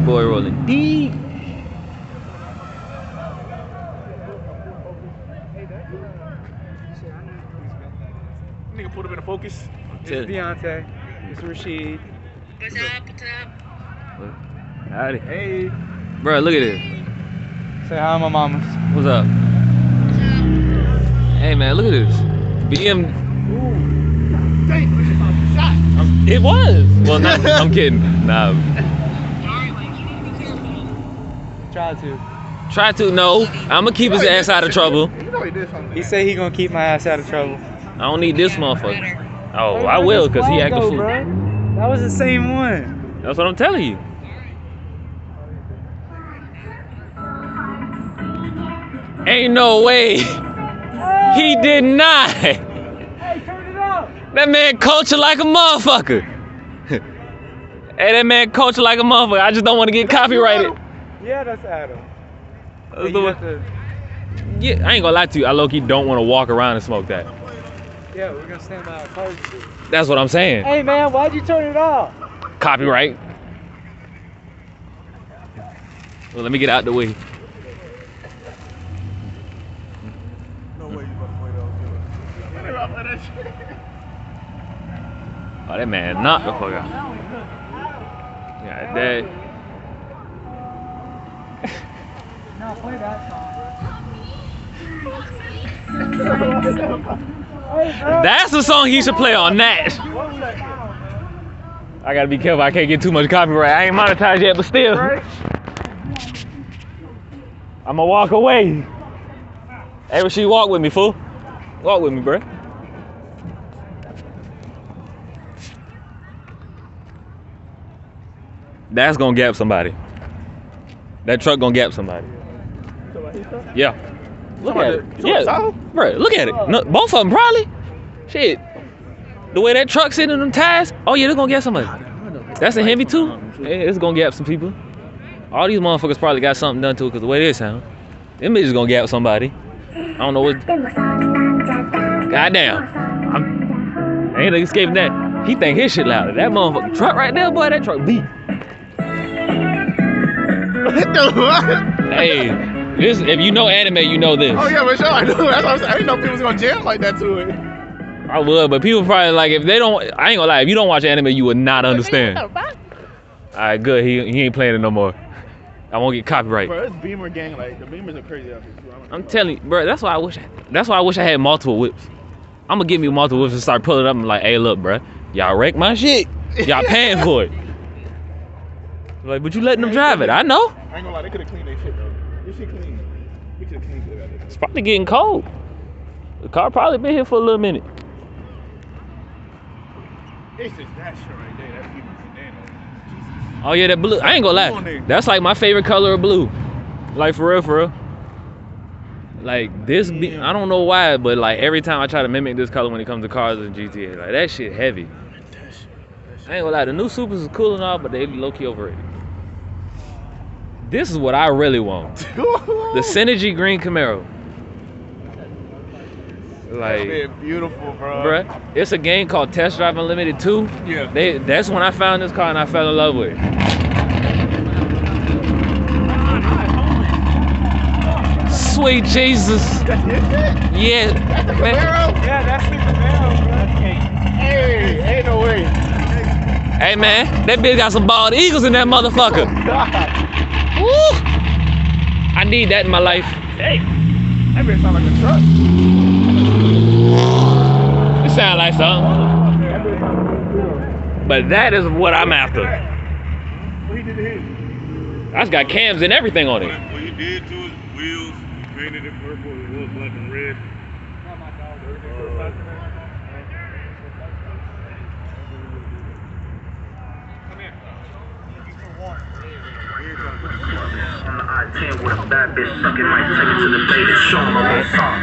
boy rolling deep. Nigga put him in a focus. It's Deontay. It's Rashid. What's up? What's up? Howdy. Hey. Bro, look at this. Say hi, my mamas. What's up? Hey man, look at this. BM. It was. Well, not, I'm kidding. Nah. Try to. No. I'ma keep his ass out of trouble. You know he did something. He said he gonna keep my ass out of trouble. I don't need this motherfucker. Oh, I will, cause he acting fool. That was the same one. That's what I'm telling you. Ain't no way. He did not. Hey, turn it up. That man culture like a motherfucker. Hey, that man culture like a motherfucker. I just don't want to get copyrighted. Yeah, that's Adam. Yeah, I ain't gonna lie to you. I low-key don't want to walk around and smoke that. Yeah, we're gonna stand by our cars. That's what I'm saying. Hey man, why'd you turn it off? Copyright. Well, let me get out the way. No way you about to play those. Oh, that man knocked the fuck out. Yeah, that. No, play that song. That's the song he should play on that. I gotta be careful. I can't get too much copyright. I ain't monetized yet, but still. I'ma walk away. Hey, Rashid, walk with me, fool. Walk with me, bruh. That's gonna gap somebody. That truck gonna gap somebody. Yeah. Look at it. Yeah, bro. Look at it. No, both of them probably. Shit. The way that truck sitting in them tires. Oh yeah, they're gonna get somebody. That's a Hemi too. Yeah, it's gonna gap some people. All these motherfuckers probably got something done to it because the way they sound. Them bitches gonna gap somebody. I don't know what. Goddamn. I ain't escaping that. He think his shit louder. That motherfucking truck right there, boy. That truck beat. Hey. This, if you know anime, you know this. Oh yeah, for sure. I know. That's what I'm saying. I didn't know people was gonna jam like that to it. I would, but people probably like if they don't. I ain't gonna lie. If you don't watch anime, you would not understand. All right, good. He ain't playing it no more. I won't get copyright. Bro, it's Beamer gang. Like the Beamers are crazy out here too. I'm telling you, bro. That's why I wish. I had multiple whips. I'm gonna give me multiple whips and start pulling up and like, hey, look, bro. Y'all wreck my shit. Y'all paying for it. Like, but you letting them drive it. I know. I ain't gonna lie. They could have cleaned their shit though. This shit clean. We could have cleaned it. It's probably getting cold. The car probably been here for a little minute. It's just that shit right there. That Beamer sedan. Oh yeah, that blue. I ain't gonna lie. That's like my favorite color of blue. Like for real, for real. Like this, I don't know why, but like every time I try to mimic this color when it comes to cars in GTA, like that shit heavy. I ain't gonna lie. The new Supers is cool and all, but they low-key overrated. This is what I really want. The Synergy Green Camaro. Like, that's beautiful, bro. Bruh, it's a game called Test Drive Unlimited 2. Yeah. That's when I found this car and I fell in love with it. Sweet Jesus. Yeah. That's the Camaro? Yeah, that's the Camaro, bro. Hey, ain't no way. Hey man, that bitch got some bald eagles in that motherfucker. Woo! I need that in my life. Hey, that bitch sound like a truck. It sound like something. But that is what I'm after. What he did to his? That's got cams and everything on it. What he did to his wheels, he painted it purple, it was black and red. On the I-10 with a bad bitch sucking, might take it to the bait and show 'em I want some.